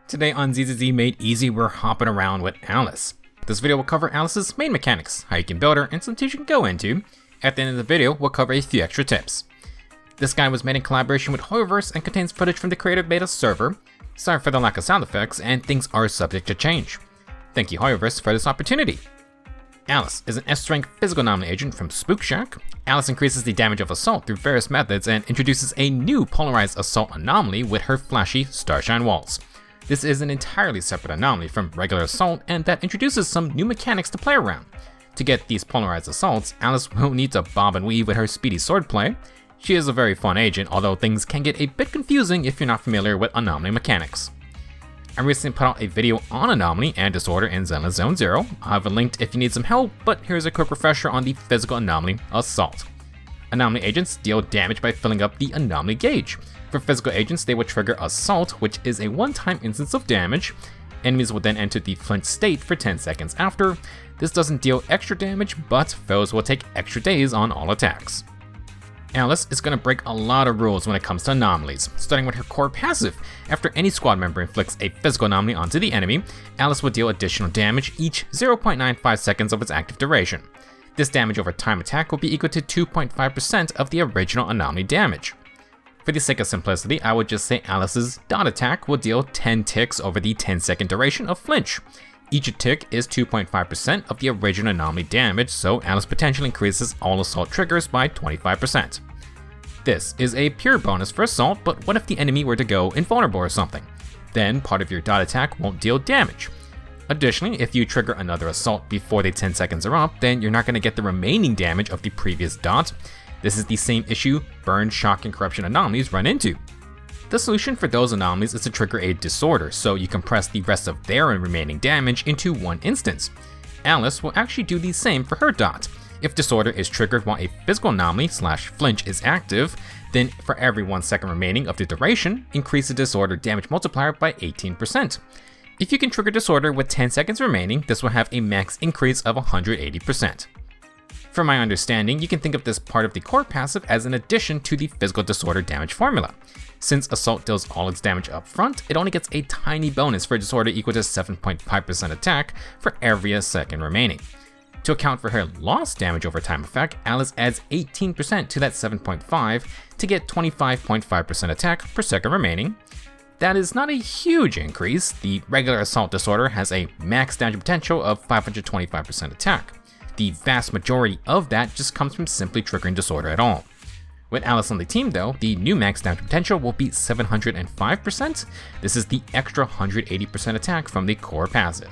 Today on ZZZ Made Easy, we're hopping around with Alice. This video will cover Alice's main mechanics, how you can build her, and some tips you can go into. At the end of the video, we'll cover a few extra tips. This guide was made in collaboration with Hoyoverse and contains footage from the creative beta server. Sorry for the lack of sound effects, and things are subject to change. Thank you Hoyoverse for this opportunity. Alice is an S-rank physical anomaly agent from Spook Shack. Alice increases the damage of assault through various methods and introduces a new Polarized Assault anomaly with her flashy Starshine Waltz. This is an entirely separate anomaly from regular assault, and that introduces some new mechanics to play around. To get these polarized assaults, Alice will need to bob and weave with her speedy swordplay. She is a very fun agent, although things can get a bit confusing if you're not familiar with anomaly mechanics. I recently put out a video on anomaly and disorder in Zenless Zone Zero. I'll have it linked if you need some help, but here's a quick refresher on the physical anomaly assault. Anomaly agents deal damage by filling up the anomaly gauge. For physical agents, they will trigger Assault, which is a one-time instance of damage. Enemies will then enter the flinch state for 10 seconds after. This doesn't deal extra damage, but foes will take extra days on all attacks. Alice is going to break a lot of rules when it comes to anomalies, starting with her core passive. After any squad member inflicts a physical anomaly onto the enemy, Alice will deal additional damage each 0.95 seconds of its active duration. This damage over time attack will be equal to 2.5% of the original anomaly damage. For the sake of simplicity, I would just say Alice's dot attack will deal 10 ticks over the 10-second duration of flinch. Each tick is 2.5% of the original anomaly damage, so Alice potentially increases all assault triggers by 25%. This is a pure bonus for assault, but what if the enemy were to go invulnerable or something? Then part of your dot attack won't deal damage. Additionally, if you trigger another assault before the 10 seconds are up, then you're not going to get the remaining damage of the previous dot. This is the same issue burn, shock, and corruption anomalies run into. The solution for those anomalies is to trigger a disorder, so you compress the rest of their remaining damage into one instance. Alice will actually do the same for her dot. If disorder is triggered while a physical anomaly / flinch is active, then for every 1 second remaining of the duration, increase the disorder damage multiplier by 18%. If you can trigger disorder with 10 seconds remaining, this will have a max increase of 180%. From my understanding, you can think of this part of the core passive as an addition to the physical disorder damage formula. Since assault deals all its damage up front, it only gets a tiny bonus for disorder equal to 7.5% attack for every second remaining. To account for her lost damage over time effect, Alice adds 18% to that 7.5 to get 25.5% attack per second remaining. That is not a huge increase. The regular assault disorder has a max damage potential of 525% attack. The vast majority of that just comes from simply triggering disorder at all. With Alice on the team though, the new max damage potential will be 705%. This is the extra 180% attack from the core passive.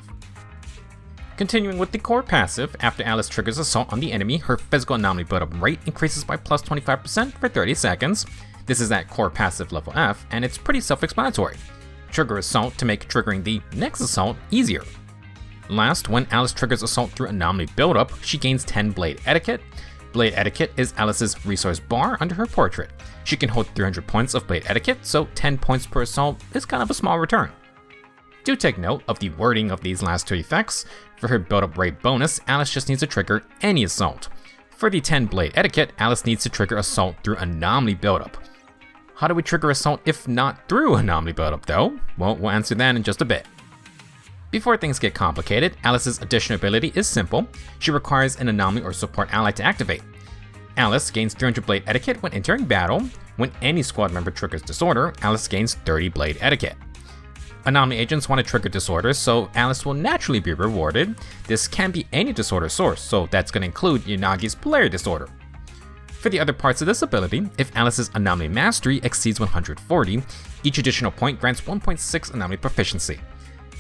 Continuing with the core passive, after Alice triggers assault on the enemy, her physical anomaly buildup rate increases by plus 25% for 30 seconds. This is at core passive level F, and it's pretty self-explanatory. Trigger assault to make triggering the next assault easier. Last, when Alice triggers assault through anomaly buildup, she gains 10 Blade Etiquette. Blade Etiquette is Alice's resource bar under her portrait. She can hold 300 points of Blade Etiquette, so 10 points per assault is kind of a small return. Do take note of the wording of these last two effects. For her buildup rate bonus, Alice just needs to trigger any assault. For the 10 Blade Etiquette, Alice needs to trigger assault through anomaly buildup. How do we trigger assault if not through anomaly buildup though? Well, we'll answer that in just a bit. Before things get complicated, Alice's additional ability is simple. She requires an anomaly or support ally to activate. Alice gains 300 Blade Etiquette when entering battle. When any squad member triggers disorder, Alice gains 30 Blade Etiquette. Anomaly agents want to trigger disorders, so Alice will naturally be rewarded. This can be any disorder source, so that's going to include Yanagi's Polarity Disorder. For the other parts of this ability, if Alice's Anomaly Mastery exceeds 140, each additional point grants 1.6 Anomaly Proficiency.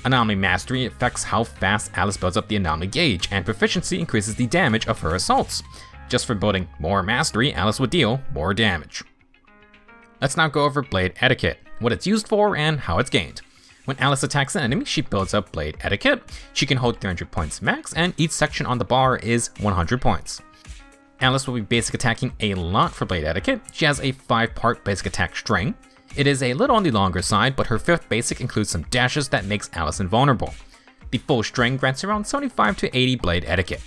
Anomaly Mastery affects how fast Alice builds up the anomaly gauge, and proficiency increases the damage of her assaults. Just for building more mastery, Alice will deal more damage. Let's now go over Blade Etiquette, what it's used for, and how it's gained. When Alice attacks an enemy, she builds up Blade Etiquette. She can hold 300 points max, and each section on the bar is 100 points. Alice will be basic attacking a lot for Blade Etiquette. She has a 5-part basic attack string. It is a little on the longer side, but her 5th basic includes some dashes that makes Alice invulnerable. The full string grants around 75 to 80 Blade Etiquette.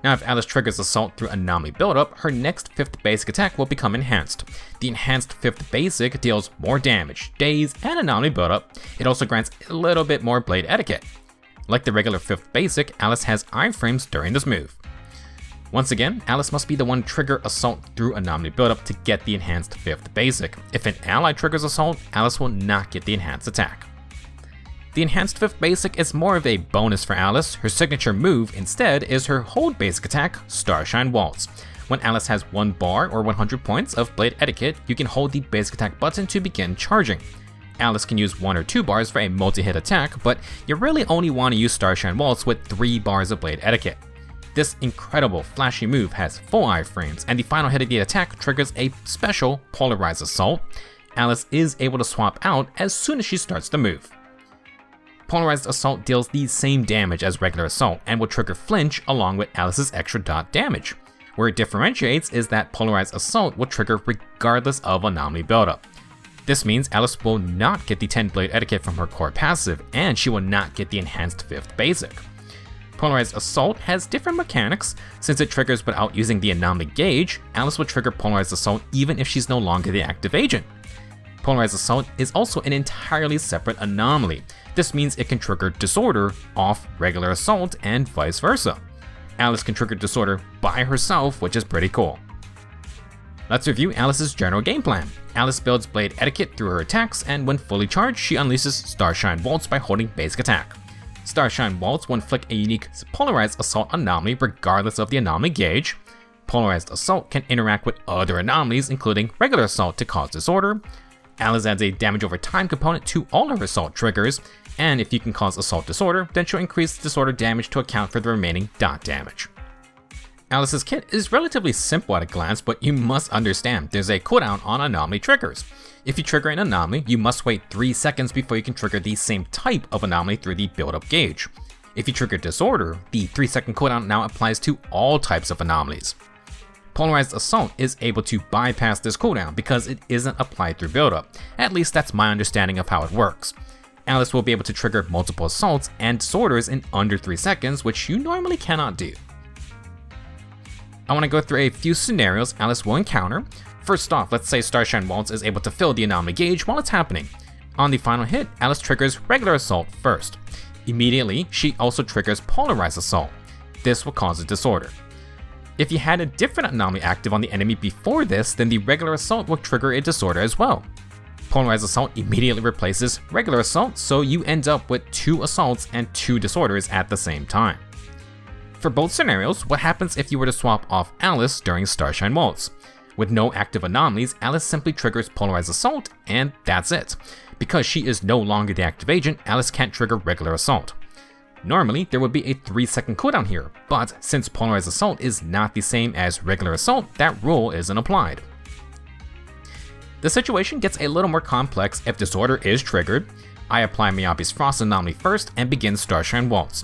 Now if Alice triggers Assault through Anomaly buildup, her next 5th basic attack will become enhanced. The enhanced 5th basic deals more damage, daze, and Anomaly buildup. It also grants a little bit more Blade Etiquette. Like the regular 5th basic, Alice has iframes during this move. Once again, Alice must be the one to trigger Assault through Anomaly buildup to get the enhanced 5th basic. If an ally triggers Assault, Alice will not get the enhanced attack. The enhanced 5th basic is more of a bonus for Alice. Her signature move, instead, is her hold basic attack, Starshine Waltz. When Alice has 1 bar or 100 points of Blade Etiquette, you can hold the basic attack button to begin charging. Alice can use 1 or 2 bars for a multi-hit attack, but you really only want to use Starshine Waltz with 3 bars of Blade Etiquette. This incredible flashy move has full iframes, and the final hit of the attack triggers a special Polarized Assault. Alice is able to swap out as soon as she starts the move. Polarized Assault deals the same damage as regular Assault and will trigger Flinch along with Alice's extra dot damage. Where it differentiates is that Polarized Assault will trigger regardless of Anomaly buildup. This means Alice will not get the 10 Blade Etiquette from her core passive, and she will not get the enhanced 5th basic. Polarized Assault has different mechanics. Since it triggers without using the Anomaly gauge, Alice will trigger Polarized Assault even if she's no longer the active agent. Polarized Assault is also an entirely separate anomaly. This means it can trigger Disorder off regular Assault and vice versa. Alice can trigger Disorder by herself, which is pretty cool. Let's review Alice's general game plan. Alice builds Blade Etiquette through her attacks, and when fully charged, she unleashes Starshine Waltz by holding basic attack. Starshine Waltz will inflict a unique Polarized Assault anomaly regardless of the anomaly gauge. Polarized Assault can interact with other anomalies, including regular Assault, to cause disorder. Alice adds a damage over time component to all her Assault triggers, and if you can cause Assault disorder, then she'll increase disorder damage to account for the remaining dot damage. Alice's kit is relatively simple at a glance, but you must understand there's a cooldown on anomaly triggers. If you trigger an anomaly, you must wait 3 seconds before you can trigger the same type of anomaly through the build-up gauge. If you trigger disorder, the 3-second cooldown now applies to all types of anomalies. Polarized Assault is able to bypass this cooldown because it isn't applied through build-up. At least that's my understanding of how it works. Alice will be able to trigger multiple assaults and disorders in under 3 seconds, which you normally cannot do. I want to go through a few scenarios Alice will encounter. First off, let's say Starshine Waltz is able to fill the anomaly gauge while it's happening. On the final hit, Alice triggers regular Assault first. Immediately, she also triggers Polarized Assault. This will cause a disorder. If you had a different anomaly active on the enemy before this, then the regular Assault will trigger a disorder as well. Polarized Assault immediately replaces regular Assault, so you end up with 2 assaults and 2 disorders at the same time. For both scenarios, what happens if you were to swap off Alice during Starshine Waltz? With no active anomalies, Alice simply triggers Polarized Assault, and that's it. Because she is no longer the active agent, Alice can't trigger regular Assault. Normally, there would be a 3-second cooldown here, but since Polarized Assault is not the same as regular Assault, that rule isn't applied. The situation gets a little more complex if Disorder is triggered. I apply Miyabi's Frost anomaly first and begin Starshine Waltz.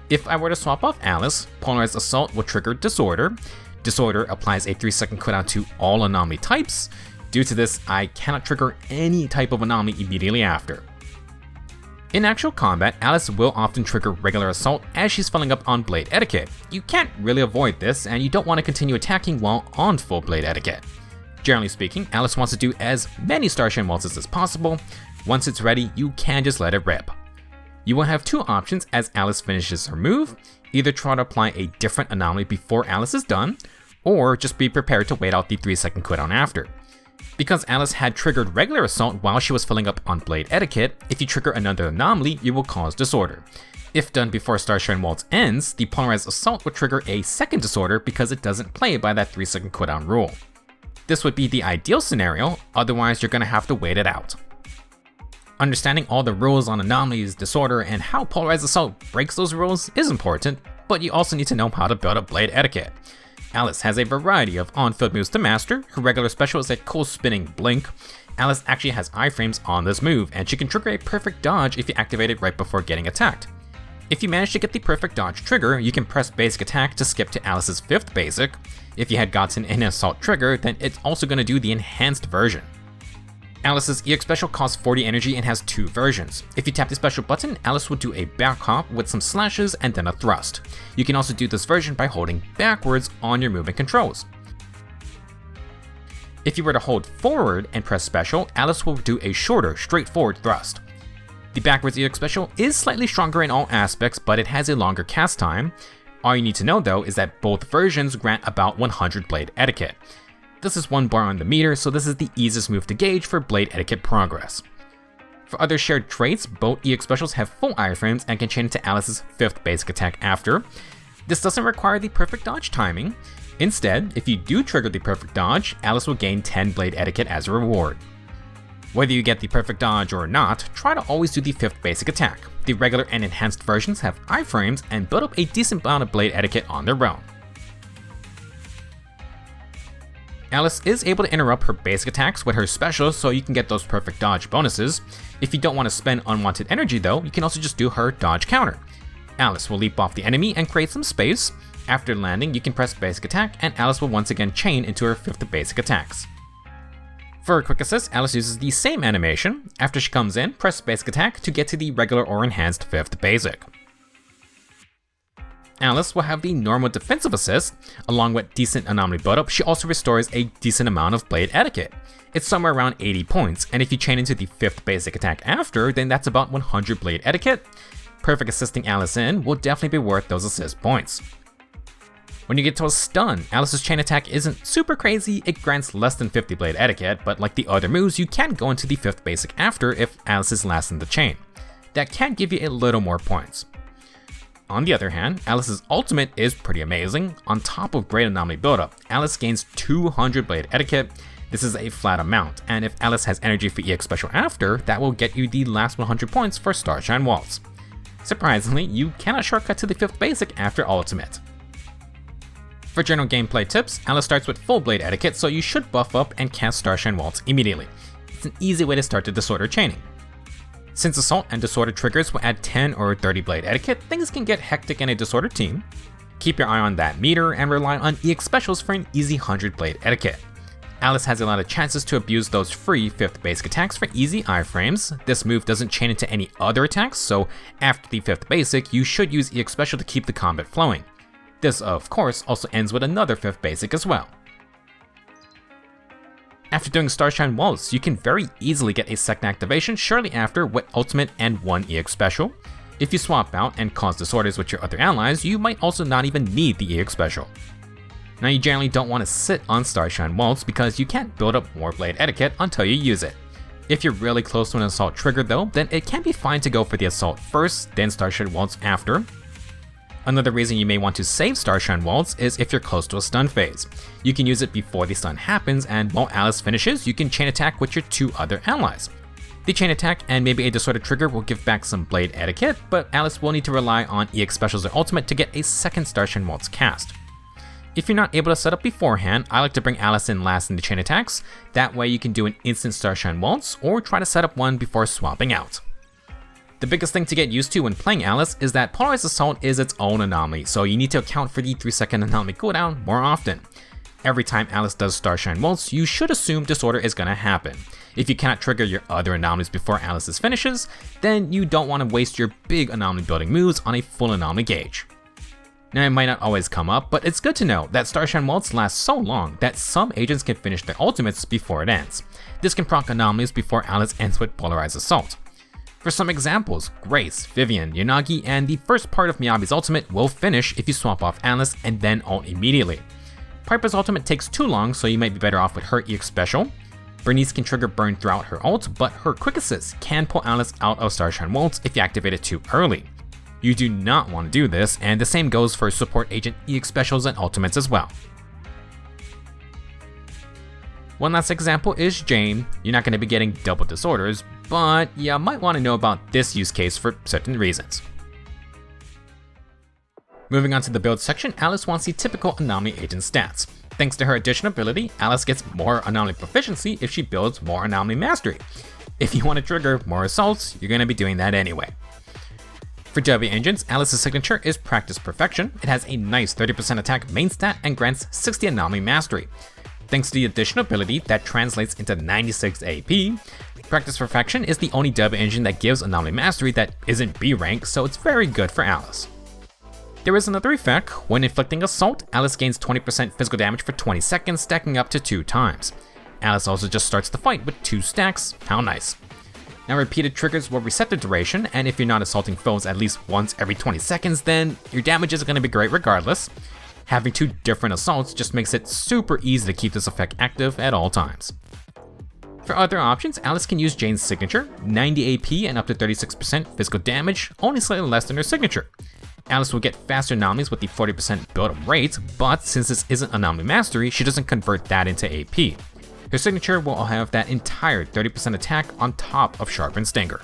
If I were to swap off Alice, Polarized Assault will trigger Disorder. Disorder applies a 3-second cooldown to all anomaly types. Due to this, I cannot trigger any type of anomaly immediately after. In actual combat, Alice will often trigger regular Assault as she's filling up on Blade Etiquette. You can't really avoid this, and you don't want to continue attacking while on full Blade Etiquette. Generally speaking, Alice wants to do as many Starshine Waltzes as possible. Once it's ready, you can just let it rip. You will have 2 options as Alice finishes her move: either try to apply a different anomaly before Alice is done, or just be prepared to wait out the 3-second cooldown after. Because Alice had triggered regular Assault while she was filling up on Blade Etiquette, if you trigger another anomaly, you will cause disorder. If done before Starshine Waltz ends, the Polarized Assault will trigger a second disorder because it doesn't play by that 3-second cooldown rule. This would be the ideal scenario, otherwise you're going to have to wait it out. Understanding all the rules on anomalies, disorder, and how Polarized Assault breaks those rules is important, but you also need to know how to build up Blade Etiquette. Alice has a variety of on-field moves to master. Her regular special is a cool spinning blink. Alice actually has iframes on this move, and she can trigger a perfect dodge if you activate it right before getting attacked. If you manage to get the perfect dodge trigger, you can press basic attack to skip to Alice's 5th basic. If you had gotten an assault trigger, then it's also going to do the enhanced version. Alice's EX special costs 40 energy and has 2 versions. If you tap the special button, Alice will do a back hop with some slashes and then a thrust. You can also do this version by holding backwards on your movement controls. If you were to hold forward and press special, Alice will do a shorter, straightforward thrust. The backwards EX special is slightly stronger in all aspects, but it has a longer cast time. All you need to know though is that both versions grant about 100 blade etiquette. This is 1 bar on the meter, so this is the easiest move to gauge for blade etiquette progress. For other shared traits, both EX specials have full iframes and can chain into Alice's 5th basic attack after. This doesn't require the perfect dodge timing. Instead, if you do trigger the perfect dodge, Alice will gain 10 blade etiquette as a reward. Whether you get the perfect dodge or not, try to always do the 5th basic attack. The regular and enhanced versions have iframes and build up a decent amount of blade etiquette on their own. Alice is able to interrupt her basic attacks with her specials so you can get those perfect dodge bonuses. If you don't want to spend unwanted energy though, you can also just do her dodge counter. Alice will leap off the enemy and create some space. After landing, you can press basic attack and Alice will once again chain into her 5th basic attacks. For her quick assist, Alice uses the same animation. After she comes in, press basic attack to get to the regular or enhanced 5th basic. Alice will have the normal defensive assist. Along with decent anomaly buildup, she also restores a decent amount of blade etiquette. It's somewhere around 80 points, and if you chain into the 5th basic attack after, then that's about 100 blade etiquette. Perfect assisting Alice in will definitely be worth those assist points. When you get to a stun, Alice's chain attack isn't super crazy, it grants less than 50 blade etiquette, but like the other moves, you can go into the 5th basic after if Alice is last in the chain. That can give you a little more points. On the other hand, Alice's ultimate is pretty amazing. On top of great anomaly buildup, Alice gains 200 blade etiquette. This is a flat amount, and if Alice has energy for EX special after, that will get you the last 100 points for Starshine Waltz. Surprisingly, you cannot shortcut to the 5th basic after ultimate. For general gameplay tips, Alice starts with full blade etiquette, so you should buff up and cast Starshine Waltz immediately. It's an easy way to start the disorder chaining. Since Assault and Disorder triggers will add 10 or 30 blade etiquette, things can get hectic in a Disorder team. Keep your eye on that meter and rely on EX specials for an easy 100 blade etiquette. Alice has a lot of chances to abuse those free 5th basic attacks for easy iframes. This move doesn't chain into any other attacks, so after the 5th basic, you should use EX special to keep the combat flowing. This, of course, also ends with another 5th basic as well. After doing Starshine Waltz, you can very easily get a second activation shortly after with ultimate and 1 EX special. If you swap out and cause disorders with your other allies, you might also not even need the EX special. Now you generally don't want to sit on Starshine Waltz because you can't build up more blade etiquette until you use it. If you're really close to an assault trigger though, then it can be fine to go for the assault first, then Starshine Waltz after. Another reason you may want to save Starshine Waltz is if you're close to a stun phase. You can use it before the stun happens, and while Alice finishes, you can chain attack with your 2 other allies. The chain attack and maybe a disorder trigger will give back some blade etiquette, but Alice will need to rely on EX specials or ultimate to get a second Starshine Waltz cast. If you're not able to set up beforehand, I like to bring Alice in last in the chain attacks. That way you can do an instant Starshine Waltz or try to set up one before swapping out. The biggest thing to get used to when playing Alice is that Polarized Assault is its own anomaly, so you need to account for the 3-second anomaly cooldown more often. Every time Alice does Starshine Waltz, you should assume disorder is gonna happen. If you cannot trigger your other anomalies before Alice's finishes, then you don't want to waste your big anomaly building moves on a full anomaly gauge. Now it might not always come up, but it's good to know that Starshine Waltz lasts so long that some agents can finish their ultimates before it ends. This can proc anomalies before Alice ends with Polarized Assault. For some examples, Grace, Vivian, Yanagi, and the first part of Miyabi's ultimate will finish if you swap off Alice and then ult immediately. Piper's ultimate takes too long, so you might be better off with her EX special. Bernice can trigger burn throughout her ult, but her quick assist can pull Alice out of Starshine Waltz if you activate it too early. You do not want to do this, and the same goes for support agent EX specials and ultimates as well. One last example is Jane. You're not going to be getting double disorders, but you might want to know about this use case for certain reasons. Moving on to the build section, Alice wants the typical anomaly agent stats. Thanks to her addition ability, Alice gets more anomaly proficiency if she builds more anomaly mastery. If you want to trigger more assaults, you're going to be doing that anyway. For W engines, Alice's signature is Practice Perfection. It has a nice 30% attack main stat and grants 60 anomaly mastery. Thanks to the additional ability that translates into 96 AP, Practice Perfection is the only W engine that gives Anomaly Mastery that isn't B rank, so it's very good for Alice. There is another effect. When inflicting Assault, Alice gains 20% physical damage for 20 seconds, stacking up to 2 times. Alice also just starts the fight with 2 stacks. How nice. Now repeated triggers will reset the duration, and if you're not assaulting foes at least once every 20 seconds, then your damage is going to be great regardless. Having 2 different assaults just makes it super easy to keep this effect active at all times. For other options, Alice can use Jane's signature, 90 AP and up to 36% physical damage, only slightly less than her signature. Alice will get faster anomalies with the 40% build-up rate, but since this isn't Anomaly Mastery, she doesn't convert that into AP. Her signature will have that entire 30% attack on top of Sharpened Stinger.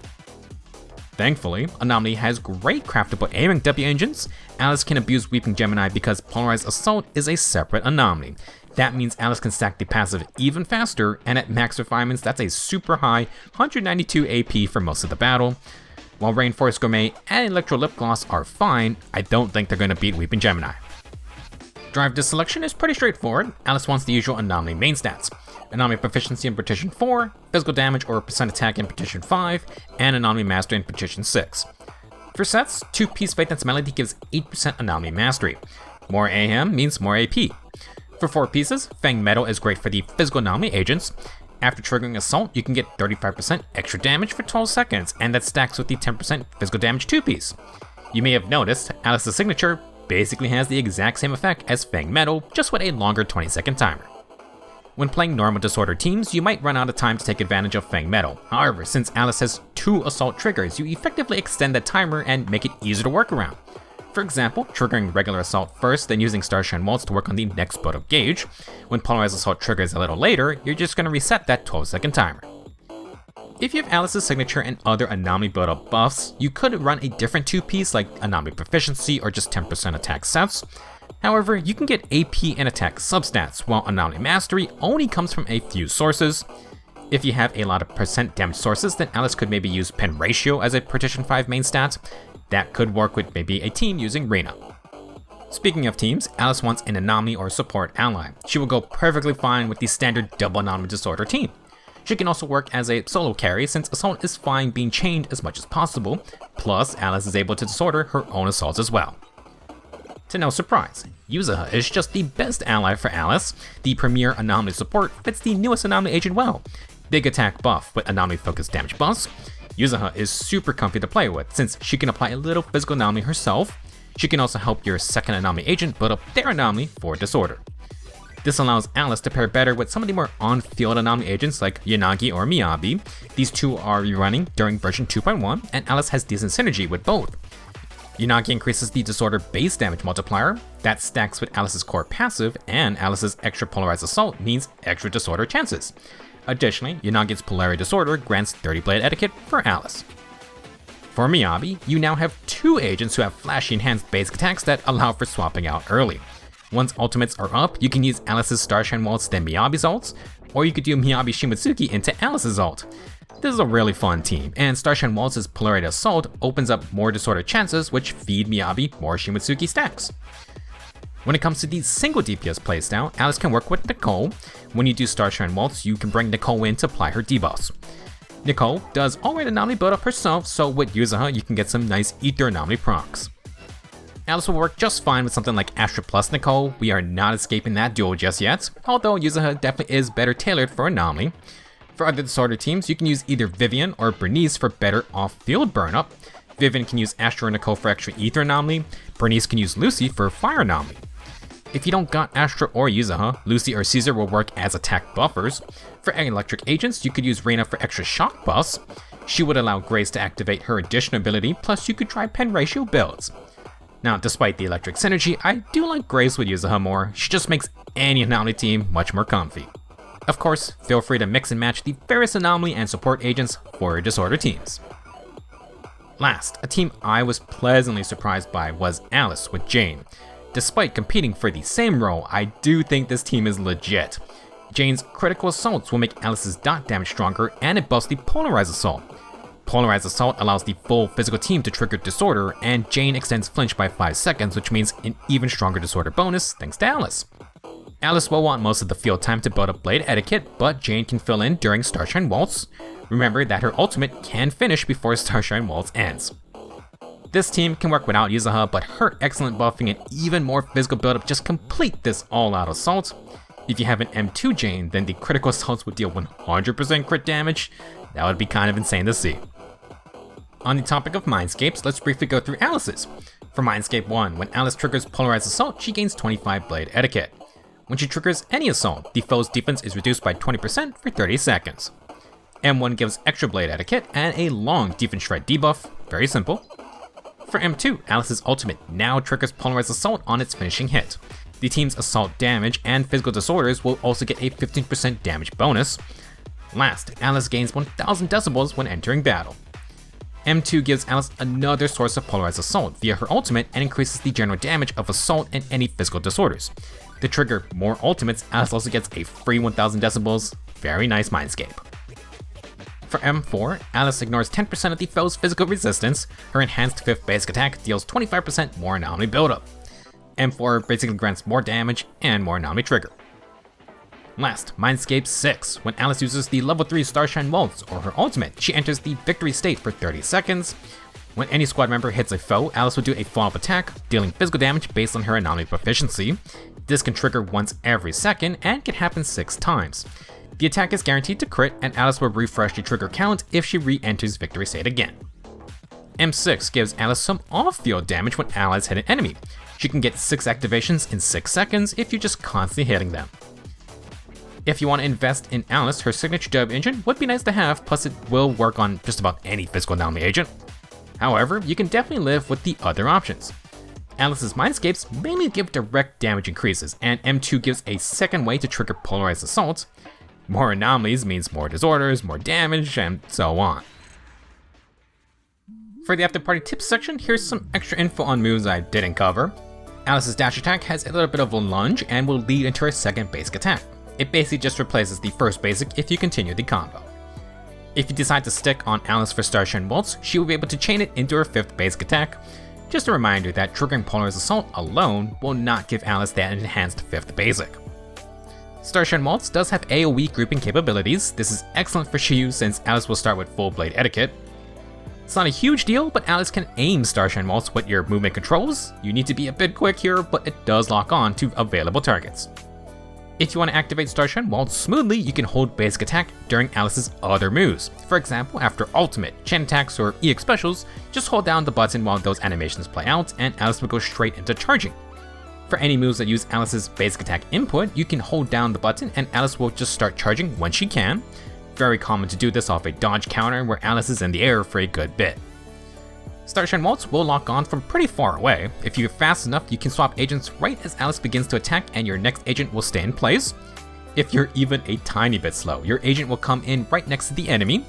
Thankfully, Anomaly has great craftable aiming W engines. Alice can abuse Weeping Gemini because Polarized Assault is a separate anomaly. That means Alice can stack the passive even faster, and at max refinements that's a super high 192 AP for most of the battle. While Rainforest Gourmet and Electro Lip Gloss are fine, I don't think they're going to beat Weeping Gemini. Drive Disc selection is pretty straightforward. Alice wants the usual Anomaly main stats. Anomaly Proficiency in Partition 4, Physical Damage or percent attack in Partition 5, and Anomaly Mastery in Partition 6. For sets, 2-piece Faith Dance Melody gives 8% Anomaly Mastery. More AM means more AP. For 4 pieces, Fang Metal is great for the physical Anomaly agents. After triggering Assault, you can get 35% extra damage for 12 seconds, and that stacks with the 10% physical damage 2-piece. You may have noticed, Alice's signature basically has the exact same effect as Fang Metal, just with a longer 20-second timer. When playing normal Disorder teams, you might run out of time to take advantage of Fang Metal. However, since Alice has 2 Assault triggers, you effectively extend the timer and make it easier to work around. For example, triggering regular Assault first, then using Starshine Waltz to work on the next build-up gauge. When Polarized Assault triggers a little later, you're just going to reset that 12-second timer. If you have Alice's signature and other Anomaly build-up buffs, you could run a different 2-piece like Anomaly Proficiency or just 10% attack sets. However, you can get AP and attack substats, while Anomaly Mastery only comes from a few sources. If you have a lot of percent damage sources, then Alice could maybe use Pen Ratio as a Partition 5 main stat. That could work with maybe a team using Rena. Speaking of teams, Alice wants an Anomaly or support ally. She will go perfectly fine with the standard double Anomaly Disorder team. She can also work as a solo carry since Assault is fine being chained as much as possible, plus Alice is able to disorder her own assaults as well. To no surprise, Yuzaha is just the best ally for Alice. The premier Anomaly support fits the newest Anomaly agent well. Big attack buff with Anomaly focused damage buffs. Yuzaha is super comfy to play with since she can apply a little physical anomaly herself. She can also help your second Anomaly agent build up their anomaly for disorder. This allows Alice to pair better with some of the more on-field Anomaly agents like Yanagi or Miyabi. These two are running during version 2.1, and Alice has decent synergy with both. Yanagi increases the disorder base damage multiplier, that stacks with Alice's core passive, and Alice's extra Polarized Assault means extra disorder chances. Additionally, Yanagi's Polarity Disorder grants 30 Blade Etiquette for Alice. For Miyabi, you now have 2 agents who have flashy enhanced basic attacks that allow for swapping out early. Once ultimates are up, you can use Alice's Starshine Waltz then Miyabi's ults, or you could do Miyabi Shimotsuki into Alice's ult. This is a really fun team, and Starshine Waltz's Polarity Assault opens up more disorder chances which feed Miyabi more Shimotsuki stacks. When it comes to the single DPS playstyle, Alice can work with Nicole. When you do Starshine Waltz, you can bring Nicole in to apply her debuffs. Nicole does alright Anomaly build up herself, so with Yuzaha you can get some nice Ether Anomaly procs. Alice will work just fine with something like Astra plus Nicole. We are not escaping that duel just yet, although Yuzaha definitely is better tailored for Anomaly. For other disorder teams, you can use either Vivian or Bernice for better off-field burn-up. Vivian can use Astra or Nicole for extra Ether Anomaly. Bernice can use Lucy for Fire Anomaly. If you don't got Astra or Yuzaha, Lucy or Caesar will work as attack buffers. For electric agents, you could use Reyna for extra shock buffs. She would allow Grace to activate her additional ability, plus you could try Pen Ratio builds. Now, despite the electric synergy, I do like Grace with Yuzaha more. She just makes any Anomaly team much more comfy. Of course, feel free to mix and match the various Anomaly and support agents for your disorder teams. Last, a team I was pleasantly surprised by was Alice with Jane. Despite competing for the same role, I do think this team is legit. Jane's critical assaults will make Alice's dot damage stronger, and it buffs the Polarized Assault. Polarized Assault allows the full physical team to trigger Disorder, and Jane extends flinch by 5 seconds, which means an even stronger Disorder bonus thanks to Alice. Alice will want most of the field time to build up Blade Etiquette, but Jane can fill in during Starshine Waltz. Remember that her ultimate can finish before Starshine Waltz ends. This team can work without Yuzuha, but her excellent buffing and even more physical buildup just complete this all-out assault. If you have an M2 Jane, then the critical assaults would deal 100% crit damage. That would be kind of insane to see. On the topic of Mindscapes, let's briefly go through Alice's. For Mindscape 1, when Alice triggers Polarized Assault, she gains 25 Blade Etiquette. When she triggers any assault, the foe's defense is reduced by 20% for 30 seconds. M1 gives extra Blade Etiquette and a long defense shred debuff, very simple. For M2, Alice's ultimate now triggers Polarized Assault on its finishing hit. The team's assault damage and physical disorders will also get a 15% damage bonus. Last, Alice gains 1000 decibels when entering battle. M2 gives Alice another source of Polarized Assault via her ultimate and increases the general damage of assault and any physical disorders. To trigger more ultimates, Alice also gets a free 1000 decibels, very nice Mindscape. For M4, Alice ignores 10% of the foe's physical resistance. Her enhanced 5th basic attack deals 25% more anomaly buildup. M4 basically grants more damage and more anomaly trigger. Last, Mindscape 6. When Alice uses the level 3 Starshine Waltz or her ultimate, she enters the victory state for 30 seconds. When any squad member hits a foe, Alice will do a follow-up attack, dealing physical damage based on her anomaly proficiency. This can trigger once every second and can happen 6 times. The attack is guaranteed to crit, and Alice will refresh the trigger count if she re-enters victory state again. M6 gives Alice some off-field damage when allies hit an enemy. She can get 6 activations in 6 seconds if you're just constantly hitting them. If you want to invest in Alice, her signature dub engine would be nice to have, plus it will work on just about any physical anomaly agent. However, you can definitely live with the other options. Alice's Mindscapes mainly give direct damage increases, and M2 gives a second way to trigger Polarized Assault. More anomalies means more disorders, more damage, and so on. For the after party tips section, here's some extra info on moves I didn't cover. Alice's dash attack has a little bit of a lunge and will lead into her second basic attack. It basically just replaces the first basic if you continue the combo. If you decide to stick on Alice for Starshine Waltz, she will be able to chain it into her 5th basic attack. Just a reminder that triggering Polarized Assault alone will not give Alice that enhanced 5th basic. Starshine Waltz does have AoE grouping capabilities. This is excellent for Shiyu since Alice will start with full Blade Etiquette. It's not a huge deal, but Alice can aim Starshine Waltz with your movement controls. You need to be a bit quick here, but it does lock on to available targets. If you want to activate Starshine Waltz smoothly, you can hold basic attack during Alice's other moves. For example, after ultimate, chain attacks, or EX specials, just hold down the button while those animations play out, and Alice will go straight into charging. For any moves that use Alice's basic attack input, you can hold down the button and Alice will just start charging when she can. Very common to do this off a dodge counter where Alice is in the air for a good bit. Starshine Waltz will lock on from pretty far away. If you're fast enough, you can swap agents right as Alice begins to attack and your next agent will stay in place. If you're even a tiny bit slow, your agent will come in right next to the enemy.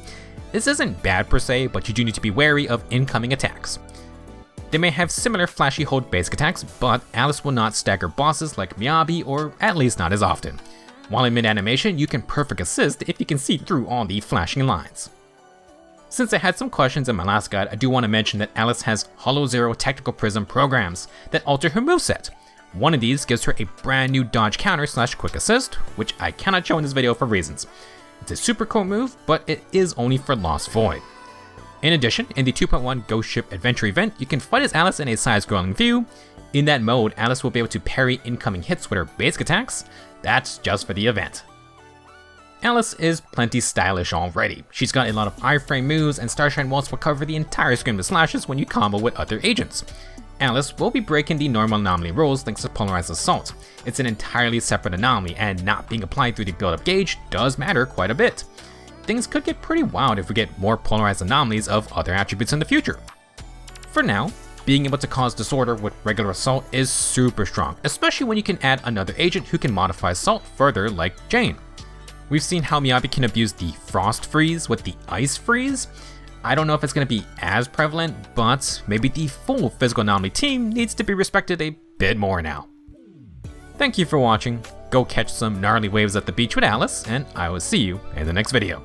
This isn't bad per se, but you do need to be wary of incoming attacks. They may have similar flashy hold basic attacks, but Alice will not stagger bosses like Miyabi, or at least not as often. While in mid-animation, you can perfect assist if you can see through all the flashing lines. Since I had some questions in my last guide, I do want to mention that Alice has hoyocreators tactical prism programs that alter her moveset. One of these gives her a brand new dodge counter / quick assist, which I cannot show in this video for reasons. It's a super cool move, but it is only for Lost Void. In addition, in the 2.1 Ghost Ship Adventure event, you can fight as Alice in a side-scrolling view. In that mode, Alice will be able to parry incoming hits with her basic attacks. That's just for the event. Alice is plenty stylish already. She's got a lot of iframe moves, and Starshine Waltz will cover the entire screen with slashes when you combo with other agents. Alice will be breaking the normal anomaly rules thanks to Polarized Assault. It's an entirely separate anomaly, and not being applied through the build-up gauge does matter quite a bit. Things could get pretty wild if we get more polarized anomalies of other attributes in the future. For now, being able to cause disorder with regular assault is super strong, especially when you can add another agent who can modify assault further like Jane. We've seen how Miyabi can abuse the frost freeze with the ice freeze. I don't know if it's going to be as prevalent, but maybe the full physical anomaly team needs to be respected a bit more now. Thank you for watching. Go catch some gnarly waves at the beach with Alice, and I will see you in the next video.